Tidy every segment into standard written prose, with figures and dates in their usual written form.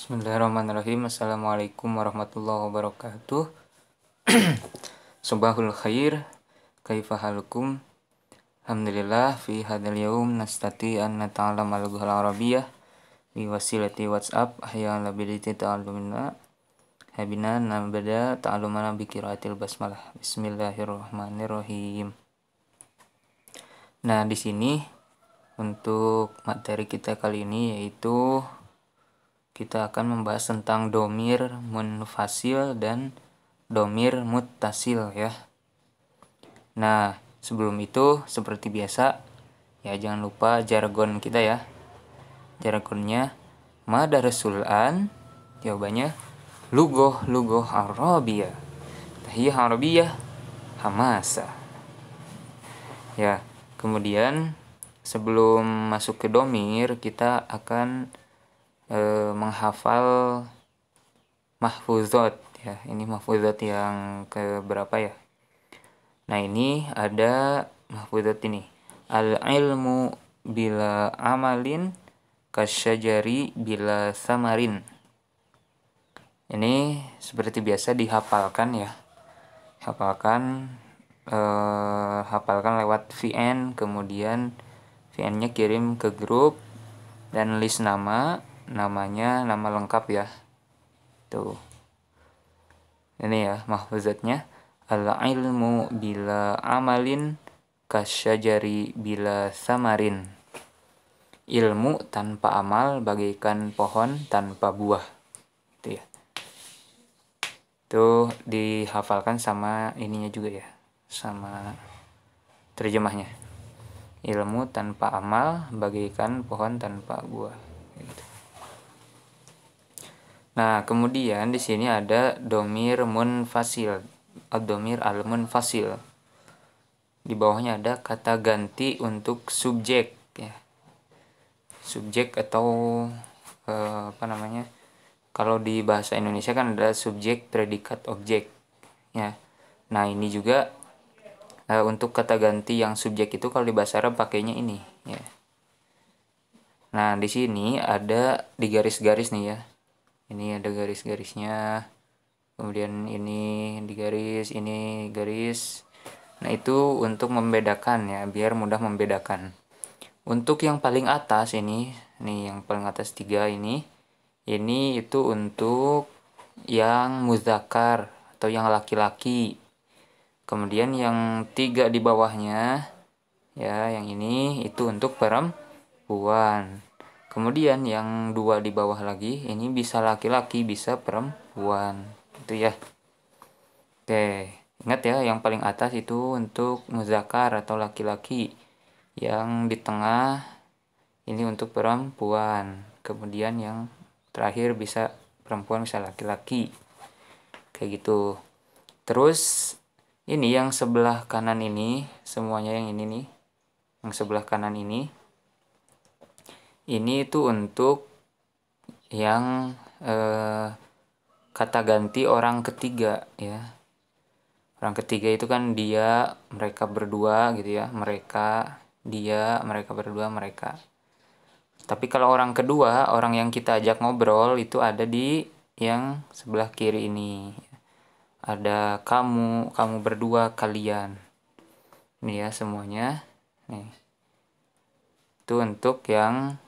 Bismillahirrahmanirrahim. Assalamualaikum warahmatullahi wabarakatuh. Subahul khair. Kaifa halukum? Alhamdulillah fi hadal yaum nastati an nata'allama al-lughal arabiyyah bi wasilati WhatsApp ahya labidati ta'allumina habina nabada ta'allumana bi qiraatil basmalah. Bismillahirrahmanirrahim. Nah, di sini untuk materi kita kali ini yaitu kita akan membahas tentang domir munfasil dan domir muttasil ya. Nah, sebelum itu seperti biasa ya, jangan lupa jargon kita ya. Jargonnya madarasul an, jawabannya lugoh Arabiyah. Tahiyah Arabiyah hamasa. Ya, kemudian sebelum masuk ke domir kita akan menghafal mahfuzat ya. Ini mahfuzat yang ke berapa ya? Nah, ini ada mahfuzat ini. Al-ilmu bila amalin kasyajari bila samarin. Ini seperti biasa dihafalkan ya. Hafalkan lewat VN, kemudian VN-nya kirim ke grup dan list namanya nama lengkap ya. Tuh. Ini ya mahfuzatnya. Al-ilmu bila amalin kasyajari bila samarin. Ilmu tanpa amal bagaikan pohon tanpa buah. Itu ya. Itu dihafalkan sama ininya juga ya. Sama terjemahnya. Ilmu tanpa amal bagaikan pohon tanpa buah. Gitu. Nah, kemudian di sini ada domir munfasil, domir al-munfasil. Di bawahnya ada kata ganti untuk subjek ya. Subjek atau kalau di bahasa Indonesia kan ada subjek, predikat, objek ya. Nah, ini juga untuk kata ganti yang subjek itu kalau di bahasa Arab pakainya ini ya. Nah, di sini ada di garis-garis nih ya. Ini ada garis-garisnya. Kemudian ini digaris, ini garis. Nah, itu untuk membedakan ya, biar mudah membedakan. Untuk yang paling atas ini, nih yang paling atas 3 ini itu untuk yang muzakkar atau yang laki-laki. Kemudian yang 3 di bawahnya ya, yang ini itu untuk perempuan. Kemudian yang 2 di bawah lagi ini bisa laki-laki bisa perempuan itu ya. Oke, ingat ya, yang paling atas itu untuk muzakkar atau laki-laki, yang di tengah ini untuk perempuan, kemudian yang terakhir bisa perempuan bisa laki-laki kayak gitu. Terus ini yang sebelah kanan ini, semuanya yang ini nih, yang sebelah kanan ini itu untuk yang kata ganti orang ketiga ya. Orang ketiga itu kan dia, mereka berdua gitu ya. Mereka, dia, mereka berdua, mereka. Tapi kalau orang kedua, orang yang kita ajak ngobrol itu ada di yang sebelah kiri ini. Ada kamu berdua, kalian. Ini ya semuanya. Nih. Itu untuk yang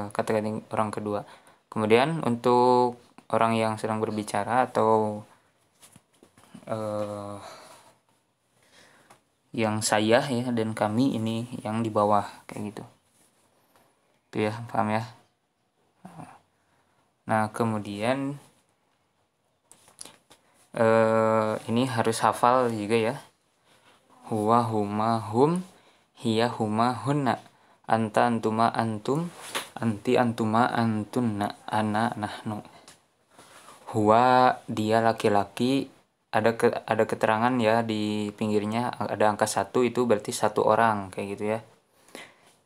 kata ganti orang kedua. Kemudian untuk orang yang sedang berbicara atau yang saya ya dan kami, ini yang di bawah kayak gitu. Itu ya, paham ya? Nah, kemudian ini harus hafal juga ya. Huwa, huma, hum, hiya, huma, hunna. Anta, antuma, antum, anti, antuma, antunna, ana, nahnu. Huwa, dia laki-laki, ada keterangan ya di pinggirnya, ada angka 1, itu berarti 1 orang kayak gitu ya.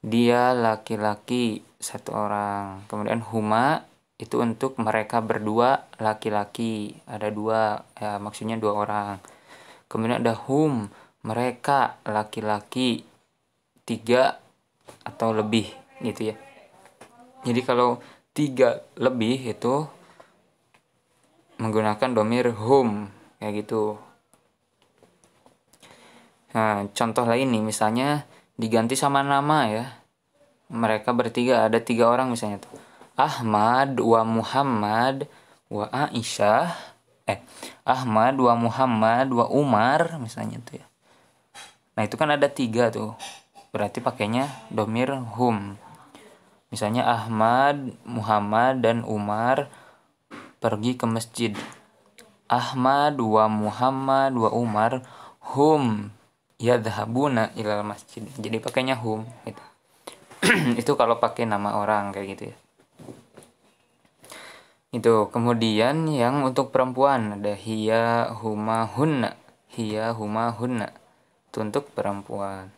Dia laki-laki 1 orang. Kemudian huma itu untuk mereka berdua laki-laki, ada 2 ya, maksudnya 2 orang. Kemudian ada hum, mereka laki-laki 3 atau lebih gitu ya. Jadi kalau 3 lebih itu menggunakan domir hum kayak gitu. Nah, contoh lain nih, misalnya diganti sama nama ya. Mereka bertiga, ada 3 orang misalnya tuh. Ahmad wa Muhammad wa Aisyah. Ahmad wa Muhammad wa Umar misalnya tuh ya. Nah itu kan ada 3 tuh. Berarti pakainya domir hum. Misalnya Ahmad, Muhammad, dan Umar pergi ke masjid. Ahmad wa Muhammad wa Umar hum yadhabuna ilal masjid. Jadi pakainya hum gitu. Itu kalau pakai nama orang kayak gitu ya. Itu kemudian yang untuk perempuan ada hiya huma hunna. Hiya huma hunna. Itu untuk perempuan.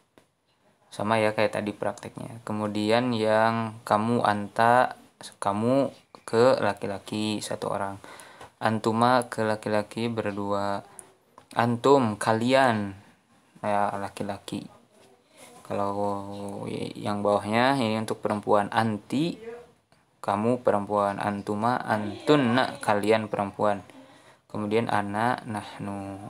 Sama ya kayak tadi prakteknya. Kemudian yang kamu, anta, kamu ke laki-laki 1 orang. Antuma ke laki-laki berdua. Antum kalian ya laki-laki. Kalau yang bawahnya ini untuk perempuan, anti kamu perempuan, antuma antunna kalian perempuan. Kemudian ana nahnu.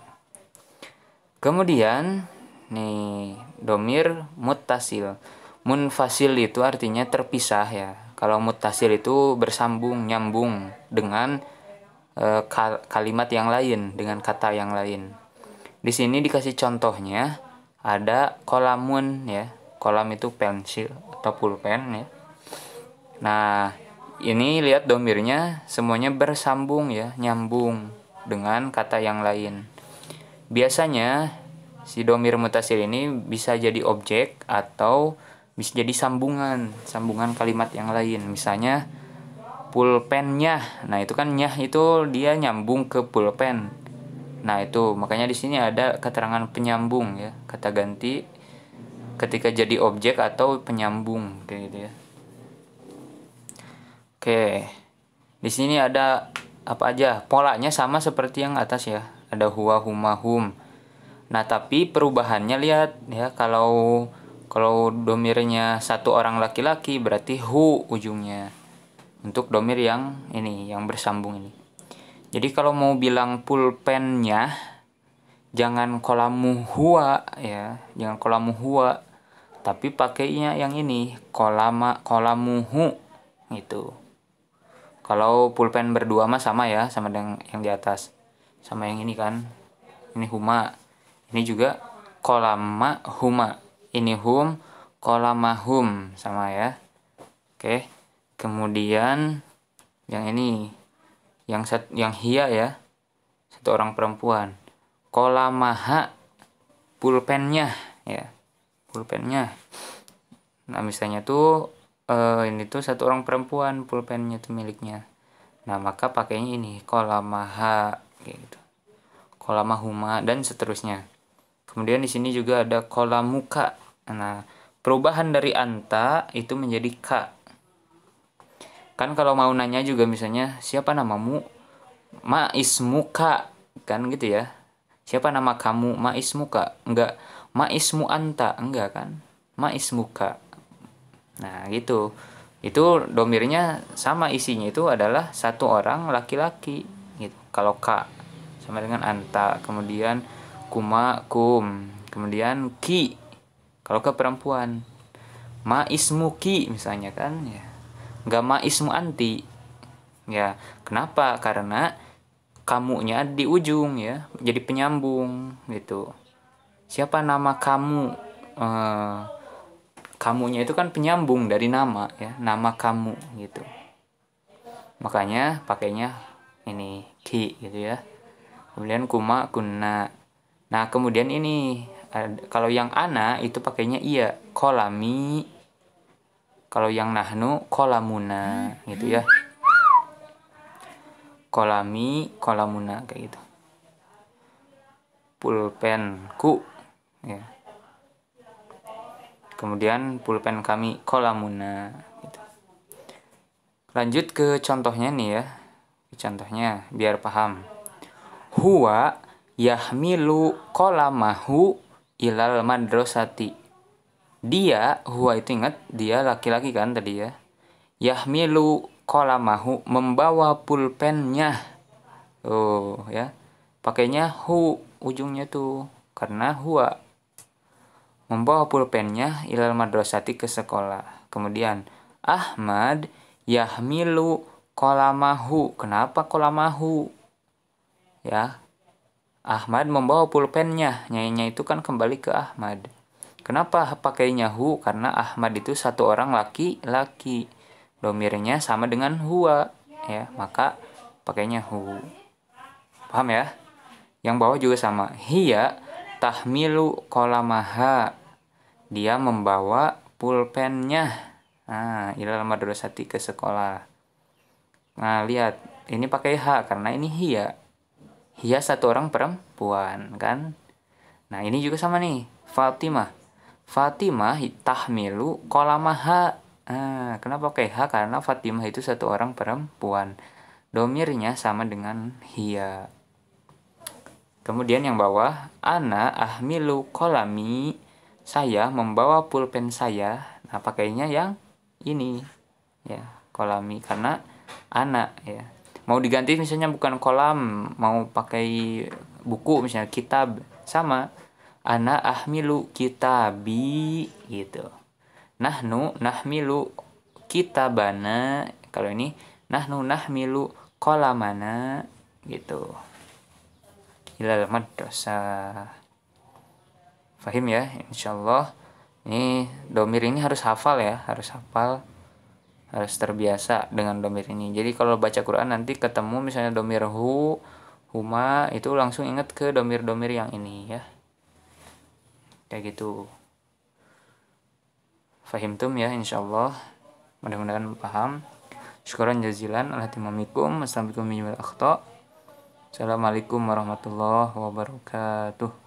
Kemudian nih domir muttasil. Munfasil itu artinya terpisah ya. Kalau muttasil itu bersambung, nyambung dengan kalimat yang lain, dengan kata yang lain. Di sini dikasih contohnya ada kolamun ya. Kolam itu pensil atau pulpen ya. Nah, ini lihat domirnya semuanya bersambung ya, nyambung dengan kata yang lain. Biasanya si domir mutasil ini bisa jadi objek atau bisa jadi sambungan kalimat yang lain. Misalnya pulpennya. Nah, itu kan nyah itu dia nyambung ke pulpen. Nah, itu makanya di sini ada keterangan penyambung ya, kata ganti ketika jadi objek atau penyambung kayak gitu ya. Oke. Di sini ada apa aja? Polanya sama seperti yang atas ya. Ada huwa, huma, hum. Nah, tapi perubahannya lihat ya, kalau domirnya 1 orang laki-laki berarti hu ujungnya. Untuk domir yang ini, yang bersambung ini. Jadi kalau mau bilang pulpennya jangan kolamu huwa ya, jangan kolamu huwa. Tapi pakainya yang ini, kolamuhu gitu. Kalau pulpen berdua mah sama ya, sama dengan yang di atas. Sama yang ini kan. Ini huma. Ini juga kolama huma. Ini hum, kolamahum sama ya. Oke. Kemudian yang ini, yang hiya ya. 1 orang perempuan. Kolamaha pulpennya ya. Pulpennya. Nah, misalnya tuh ini tuh 1 orang perempuan, pulpennya tuh miliknya. Nah, maka pakainya ini kolamaha kayak gitu. Kolamahuma dan seterusnya. Kemudian di sini juga ada kolamuka. Nah, perubahan dari anta itu menjadi ka. Kan kalau mau nanya juga misalnya siapa namamu? Ma ismuka kan gitu ya. Siapa nama kamu? Ma ismuka. Enggak ma ismu anta, enggak kan? Ma ismuka. Nah, gitu. Itu domirnya sama, isinya itu adalah 1 orang laki-laki gitu. Kalau ka sama dengan anta, kemudian kuma, kum, kemudian ki. Kalau ke perempuan, ma ismuki misalnya kan ya. Enggak ma ismu anti. Ya, kenapa? Karena kamunya di ujung ya, jadi penyambung gitu. Siapa nama kamu? Kamunya itu kan penyambung dari nama ya, nama kamu gitu. Makanya pakainya ini ki gitu ya. Kemudian kuma, kunna. Nah, kemudian ini kalau yang ana itu pakainya iya, kolami. Kalau yang nahnu kolamuna gitu ya. Kolami, kolamuna kayak gitu. Pulpenku ya. Kemudian pulpen kami kolamuna gitu. Lanjut ke contohnya nih ya. Contohnya biar paham. Huwa yahmilu kolamahu ilal madrasati. Dia, huwa itu ingat dia laki-laki kan tadi ya. Yahmilu qalamahu membawa pulpennya. Oh ya. Pakainya hu ujungnya tuh karena huwa. Membawa pulpennya ilal madrasati ke sekolah. Kemudian Ahmad yahmilu qalamahu. Kenapa qalamahu? Ya. Ahmad membawa pulpennya. Nyainya itu kan kembali ke Ahmad. Kenapa pakainya hu? Karena Ahmad itu satu orang laki-laki. Domirnya sama dengan huwa. Ya, maka pakainya hu. Paham ya? Yang bawah juga sama. Hiya tahmilu qalamaha. Dia membawa pulpennya. Nah, ilal madrasati ke sekolah. Nah, lihat. Ini pakai ha karena ini hiya. Hiya satu orang perempuan, kan? Nah, ini juga sama nih. Fatimah. Fatimah tahmilu qalamaha. Nah, kenapa pakai ha? Karena Fatimah itu satu orang perempuan. Domirnya sama dengan hiya. Kemudian yang bawah, ana ahmilu qalami. Saya membawa pulpen saya. Nah, pakainya yang ini. Ya, qalami karena ana ya. Mau diganti misalnya bukan kolam, mau pakai buku misalnya kitab, sama. Ana ahmilu kitabi gitu. Nahnu nahmilu kitabana. Kalau ini nahnu nahmilu qalamana gitu. Ilal madrasah. Fahim ya, insyaallah. Ini domir ini harus hafal ya, harus hafal. Harus terbiasa dengan domir ini. Jadi kalau baca Quran nanti ketemu misalnya domir hu, huma, itu langsung ingat ke domir-domir yang ini ya. Kayak gitu. Fahimtum ya insyaallah. Mudah-mudahan paham. Syukran jazilan ala timamikum. Assalamualaikum warahmatullahi wabarakatuh.